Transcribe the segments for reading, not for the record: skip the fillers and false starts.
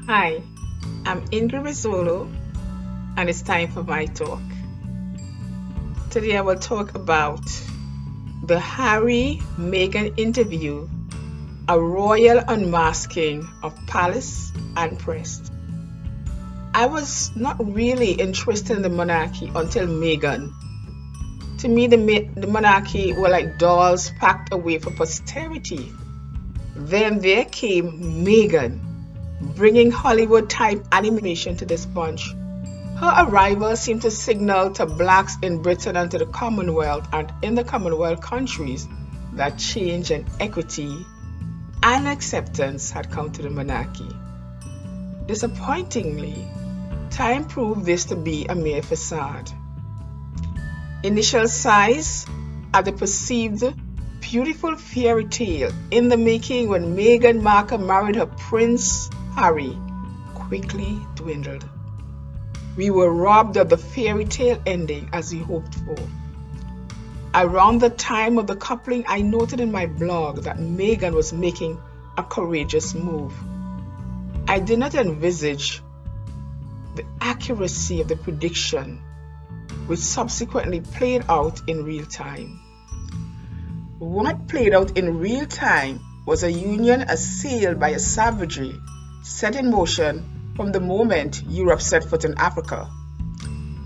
Hi, I'm Ingrid Rizzolo, and it's time for my talk. Today I will talk about the Harry-Meghan interview, a royal unmasking of palace and press. I was not really interested in the monarchy until Meghan. To me, the monarchy were like dolls packed away for posterity. Then there came Meghan, bringing Hollywood-type animation to this bunch. Her arrival seemed to signal to blacks in Britain and to the Commonwealth and in the Commonwealth countries that change and equity and acceptance had come to the monarchy. Disappointingly, time proved this to be a mere facade. Initial sighs at the perceived beautiful fairy tale in the making when Meghan Markle married her Prince Harry quickly dwindled. We were robbed of the fairy tale ending as we hoped for. Around the time of the coupling, I noted in my blog that Meghan was making a courageous move. I did not envisage the accuracy of the prediction, which subsequently played out in real time. What played out in real time was a union assailed by a savagery set in motion from the moment Europe set foot in Africa.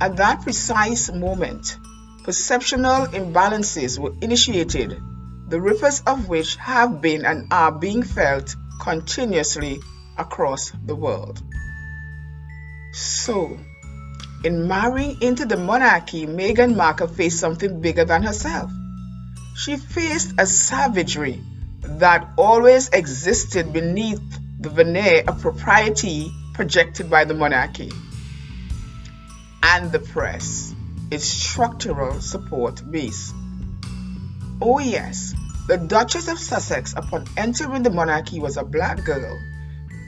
At that precise moment, perceptual imbalances were initiated, the ripples of which have been and are being felt continuously across the world. So, in marrying into the monarchy, Meghan Markle faced something bigger than herself. She faced a savagery that always existed beneath the veneer of propriety projected by the monarchy and the press, its structural support base. Oh yes, the Duchess of Sussex, upon entering the monarchy, was a black girl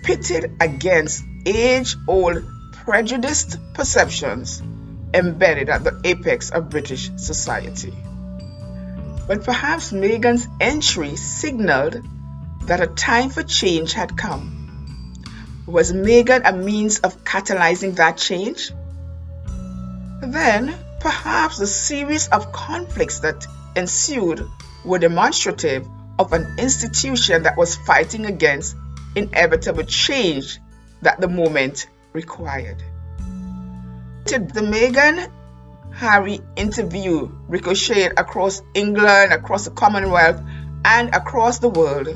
pitted against age-old prejudiced perceptions embedded at the apex of British society. But perhaps Meghan's entry signaled that a time for change had come. Was Meghan a means of catalyzing that change? Then, perhaps the series of conflicts that ensued were demonstrative of an institution that was fighting against inevitable change that the moment required. The Meghan-Harry interview ricocheted across England, across the Commonwealth, and across the world.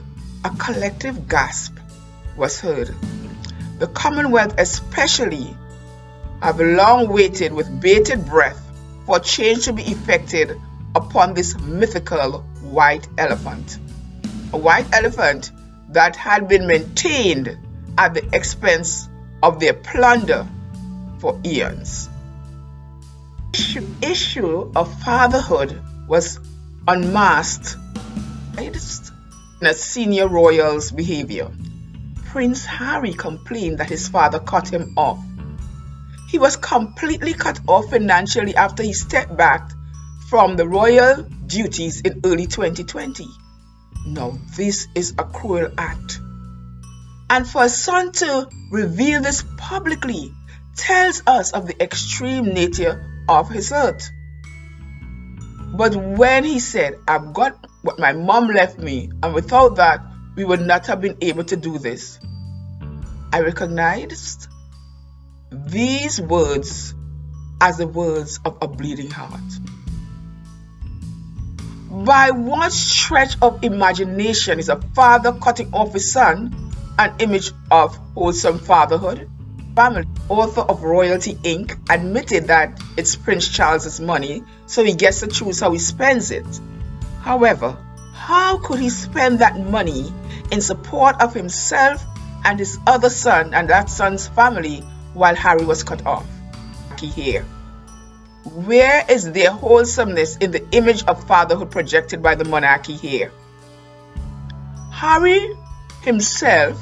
A collective gasp was heard. The Commonwealth especially have long waited with bated breath for change to be effected upon this mythical white elephant. A white elephant that had been maintained at the expense of their plunder for eons. The issue of fatherhood was unmasked in a senior royal's behavior. Prince Harry complained that his father cut him off. He was completely cut off financially after he stepped back from the royal duties in early 2020. Now this is a cruel act. And for a son to reveal this publicly tells us of the extreme nature of his hurt. But when he said, "I've got what my mom left me, and without that, we would not have been able to do this," I recognized these words as the words of a bleeding heart. By what stretch of imagination is a father cutting off his son an image of wholesome fatherhood? Family, author of Royalty Inc., admitted that it's Prince Charles's money, so he gets to choose how he spends it. However, how could he spend that money in support of himself and his other son and that son's family while Harry was cut off? Here. Where is their wholesomeness in the image of fatherhood projected by the monarchy here? Harry himself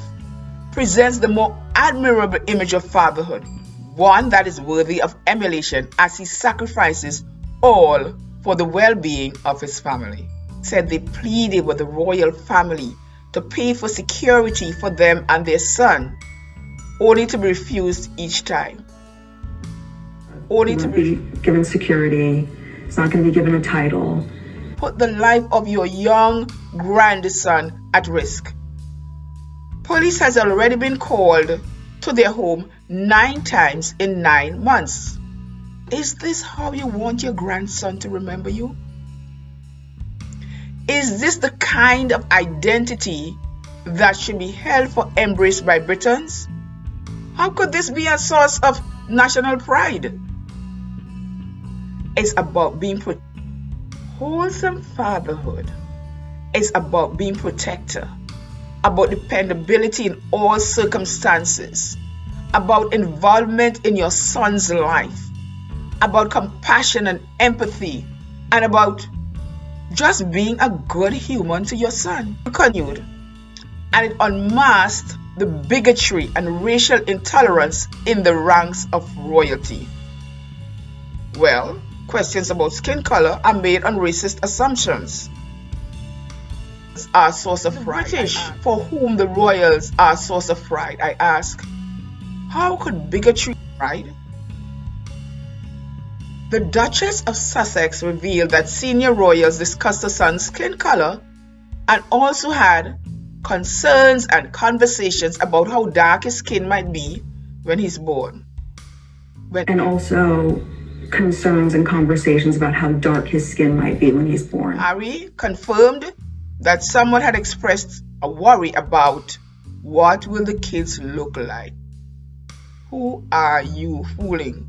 presents the more admirable image of fatherhood, one that is worthy of emulation as he sacrifices all for the well-being of his family. Said they pleaded with the royal family to pay for security for them and their son. only to be refused each time. Only to be given security. It's not going to be given a title. Put the life of your young grandson at risk. Police has already been called to their home 9 times in 9 months. Is this how you want your grandson to remember you? Is this the kind of identity that should be held for embrace by Britons? How could this be a source of national pride? It's about being wholesome fatherhood. It's about being protector, about dependability in all circumstances, about involvement in your son's life, about compassion and empathy, and about just being a good human to your son. Continued, and it unmasked the bigotry and racial intolerance in the ranks of royalty. Well, questions about skin color are made on racist assumptions. Are a source of pride. British, for whom the royals are a source of pride, I ask, how could bigotry be pride? The Duchess of Sussex revealed that senior royals discussed her son's skin color and also had concerns and conversations about how dark his skin might be when he's born. And also concerns and conversations about how dark his skin might be when he's born. Harry confirmed that someone had expressed a worry about what will the kids look like. Who are you fooling?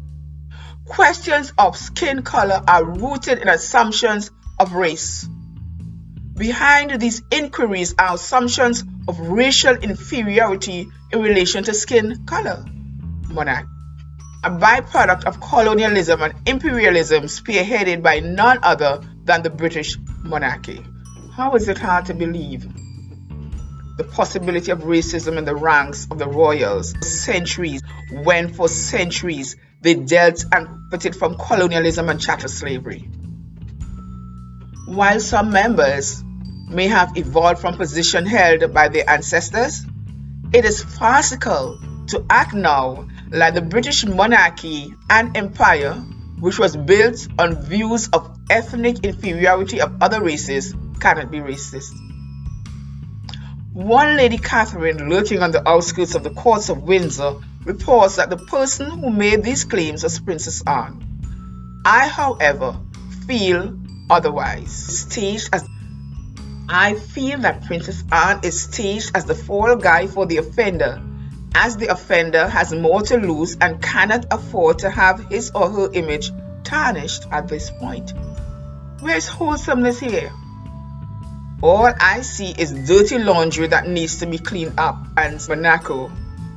Questions of skin color are rooted in assumptions of race. Behind these inquiries are assumptions of racial inferiority in relation to skin color. Monarchy, a byproduct of colonialism and imperialism spearheaded by none other than the British monarchy. How is it hard to believe the possibility of racism in the ranks of the royals for centuries, when for centuries they dealt and benefited from colonialism and chattel slavery? While some members may have evolved from positions held by their ancestors, it is farcical to act now like the British monarchy and empire, which was built on views of ethnic inferiority of other races, cannot be racist. One Lady Catherine, lurking on the outskirts of the courts of Windsor, reports that the person who made these claims was Princess Anne. I, however, feel otherwise. I feel that Princess Anne is staged as the fall guy for the offender, as the offender has more to lose and cannot afford to have his or her image tarnished at this point. Where's wholesomeness here? All I see is dirty laundry that needs to be cleaned up. And Monaco,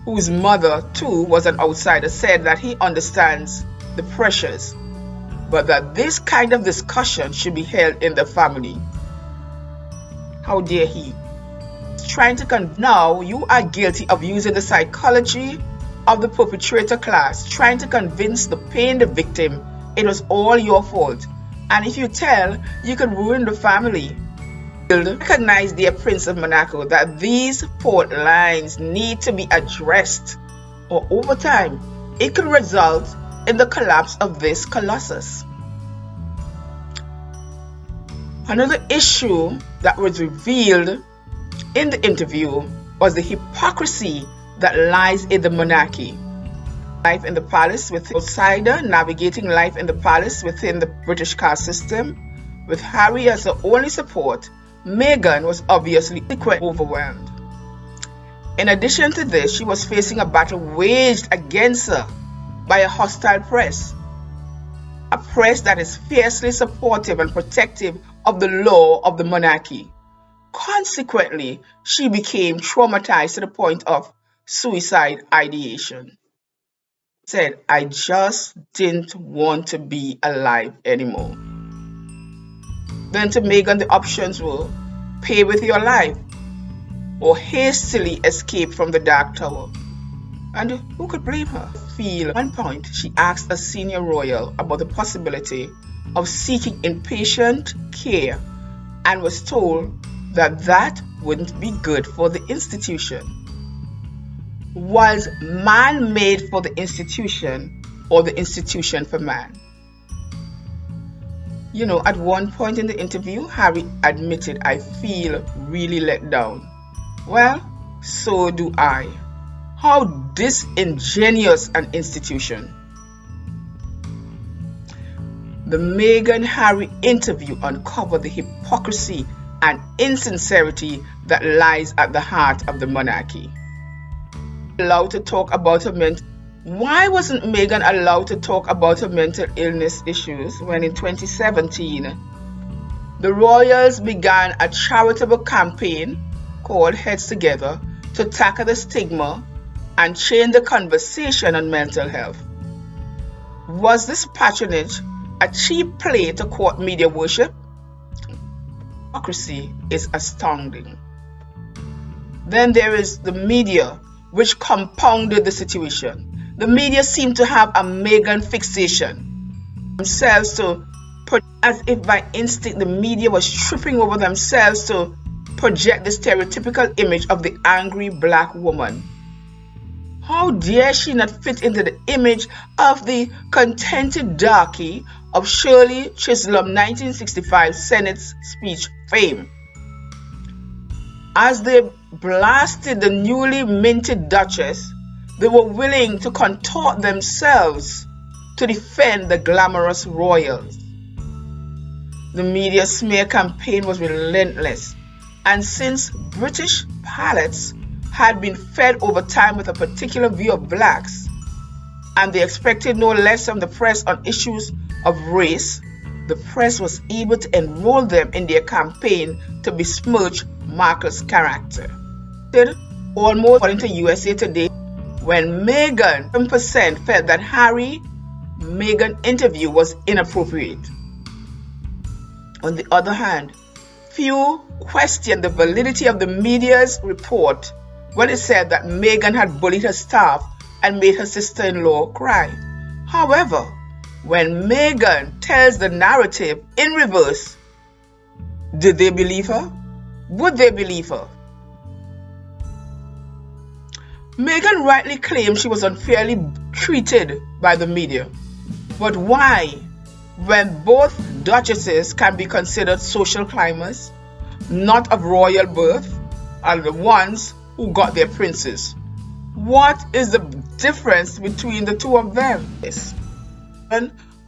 whose mother too was an outsider, said that he understands the pressures, but that this kind of discussion should be held in the family. How dare he? Trying to now you are guilty of using the psychology of the perpetrator class, trying to convince the pained victim it was all your fault, and if you tell, you could ruin the family. Recognize, dear Prince of Monaco, that these fault lines need to be addressed, or over time it could result in the collapse of this colossus. Another issue that was revealed in the interview was the hypocrisy that lies in the monarchy. Life in the palace with an outsider navigating life in the palace within the British caste system, with Harry as her only support, Meghan was obviously overwhelmed. In addition to this, she was facing a battle waged against her by a hostile press, a press that is fiercely supportive and protective of the law of the monarchy. Consequently, she became traumatized to the point of suicide ideation. Said, I just didn't want to be alive anymore. Then to Meghan, the options were pay with your life or hastily escape from the Dark Tower. And who could blame her? At one point, she asked a senior royal about the possibility of seeking inpatient care and was told that that wouldn't be good for the institution. was man made for the institution or the institution for man? You know, at one point in the interview, Harry admitted, "I feel really let down." Well, so do I. How disingenuous an institution. The Meghan-Harry interview uncovered the hypocrisy and insincerity that lies at the heart of the monarchy. Allowed to talk about her Why wasn't Meghan allowed to talk about her mental illness issues when in 2017 the royals began a charitable campaign called Heads Together to tackle the stigma and change the conversation on mental health? Was this patronage a cheap play to court media worship? Hypocrisy is astounding. Then there is the media, which compounded the situation. The media seemed to have a Meghan fixation, themselves to as if by instinct the media was tripping over themselves to project the stereotypical image of the angry black woman. How dare she not fit into the image of the contented darky of Shirley Chisholm 1965 Senate speech fame? As they blasted the newly minted Duchess, they were willing to contort themselves to defend the glamorous royals. The media smear campaign was relentless, and since British palates had been fed over time with a particular view of blacks, and they expected no less from the press on issues of race, the press was able to enroll them in their campaign to besmirch Markle's character. Almost according to USA Today, when Meghan 7% felt that Harry-Meghan interview was inappropriate. On the other hand, few questioned the validity of the media's report when it said that Meghan had bullied her staff and made her sister-in-law cry. However, when Meghan tells the narrative in reverse, did they believe her? Would they believe her? Meghan rightly claimed she was unfairly treated by the media. But why, when both duchesses can be considered social climbers, not of royal birth, are the ones who got their princes? What is the difference between the two of them?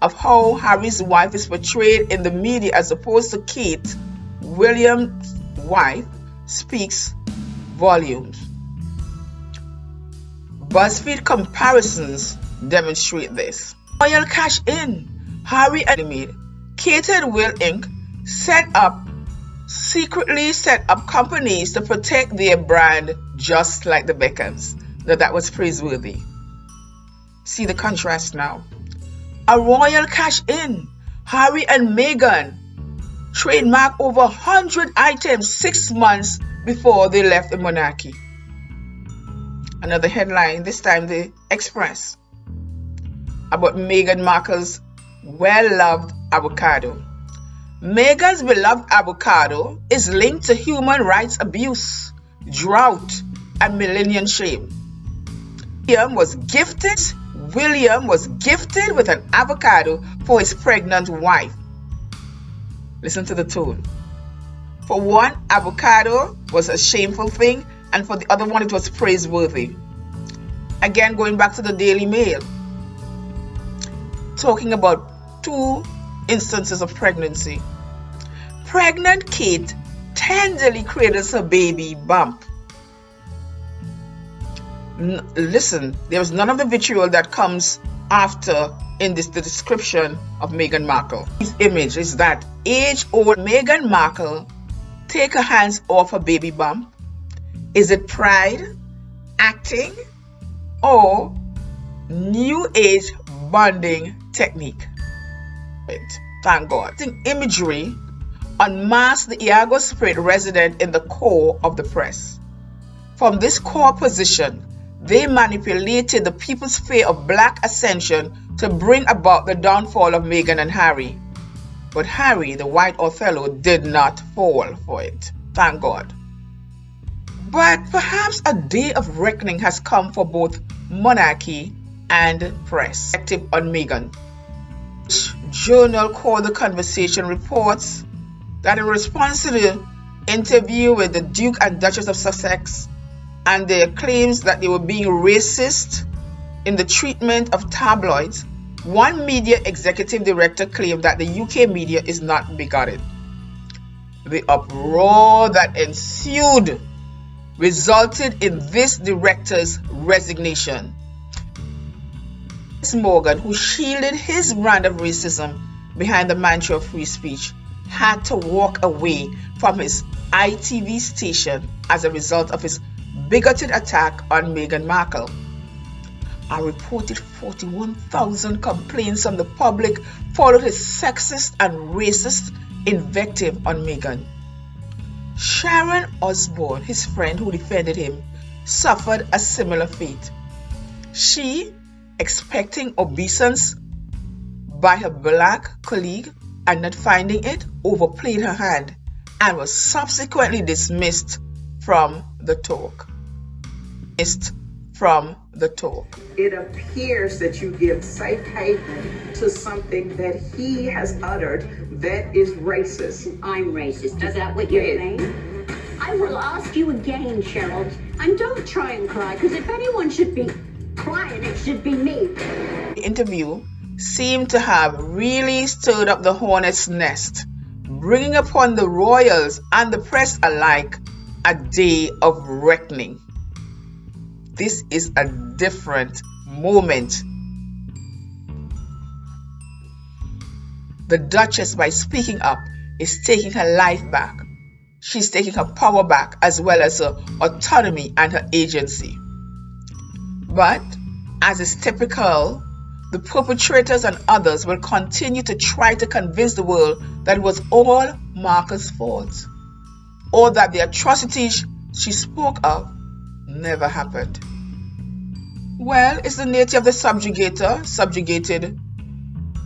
Of how Harry's wife is portrayed in the media as opposed to Kate, William's wife, speaks volumes. BuzzFeed comparisons demonstrate this. Royal cash in. Harry and Kate and Will Inc. secretly set up companies to protect their brand, just like the Beckhams. Now that was praiseworthy. See the contrast now. A royal cash in. Harry and Meghan trademarked over 100 items 6 months before they left the monarchy. Another headline, this time the Express, about Meghan Markle's well-loved avocado. Meghan's beloved avocado is linked to human rights abuse, drought, and millennium shame. William was gifted with an avocado for his pregnant wife. Listen to the tone. For one, avocado was a shameful thing, and for the other one, it was praiseworthy. Again, going back to the Daily Mail, talking about 2 instances of pregnancy. Pregnant Kate tenderly cradles her baby bump. Listen, there is none of the vitriol that comes after in the description of Meghan Markle. His image is that age-old Meghan Markle take her hands off her baby bump. Is it pride, acting, or new age bonding technique? Thank God. Imagery unmasks the Iago spirit resident in the core of the press. From this core position, they manipulated the people's fear of black ascension to bring about the downfall of Meghan and Harry. But Harry, the white Othello, did not fall for it. Thank God. But perhaps a day of reckoning has come for both monarchy and press. Perspective on Meghan. Journal called The Conversation reports that in response to the interview with the Duke and Duchess of Sussex and their claims that they were being racist in the treatment of tabloids, one media executive director claimed that the UK media is not bigoted. The uproar that ensued resulted in this director's resignation. Morgan, who shielded his brand of racism behind the mantra of free speech, had to walk away from his ITV station as a result of his bigoted attack on Meghan Markle. A reported 41,000 complaints from the public followed his sexist and racist invective on Meghan. Sharon Osbourne, his friend who defended him, suffered a similar fate. She, expecting obeisance by her black colleague and not finding it, overplayed her hand and was subsequently dismissed from the talk. It appears that you give safe haven to something that he has uttered that is racist. I'm racist. Is that what you're saying? I will ask you again, Cheryl, and don't try and cry, because if anyone should be crying, it should be me. The interview seemed to have really stirred up the hornet's nest, bringing upon the royals and the press alike a day of reckoning. This is a different moment. The Duchess, by speaking up, is taking her life back. She's taking her power back, as well as her autonomy and her agency. But, as is typical, the perpetrators and others will continue to try to convince the world that it was all Markle's fault, or that the atrocities she spoke of never happened. Well, it's the nature of the subjugated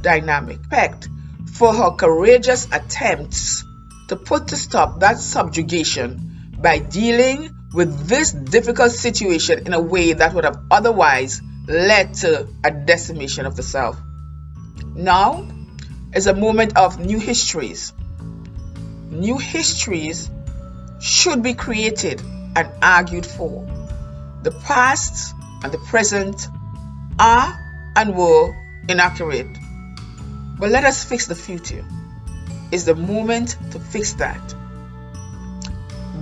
dynamic. Respect for her courageous attempts to put to stop that subjugation by dealing with this difficult situation in a way that would have otherwise led to a decimation of the South. Now is a moment of new histories. New histories should be created and argued for. The past and the present are and were inaccurate. But let us fix the future. It's the moment to fix that.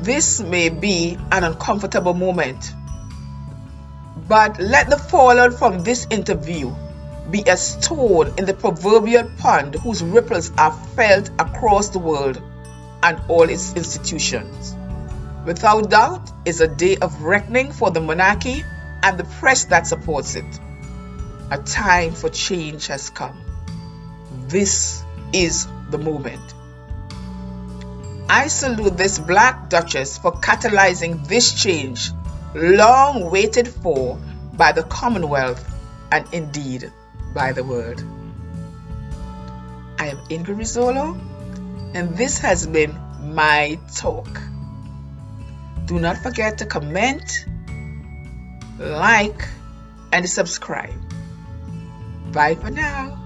This may be an uncomfortable moment, but let the fallout from this interview be a stone in the proverbial pond whose ripples are felt across the world and all its institutions. Without doubt, it's a day of reckoning for the monarchy and the press that supports it. A time for change has come. This is the moment. I salute this Black Duchess for catalyzing this change, long waited for by the Commonwealth and indeed by the world. I am Ingrid Rizzolo, and this has been my talk. Do not forget to comment, like, and subscribe. Bye for now.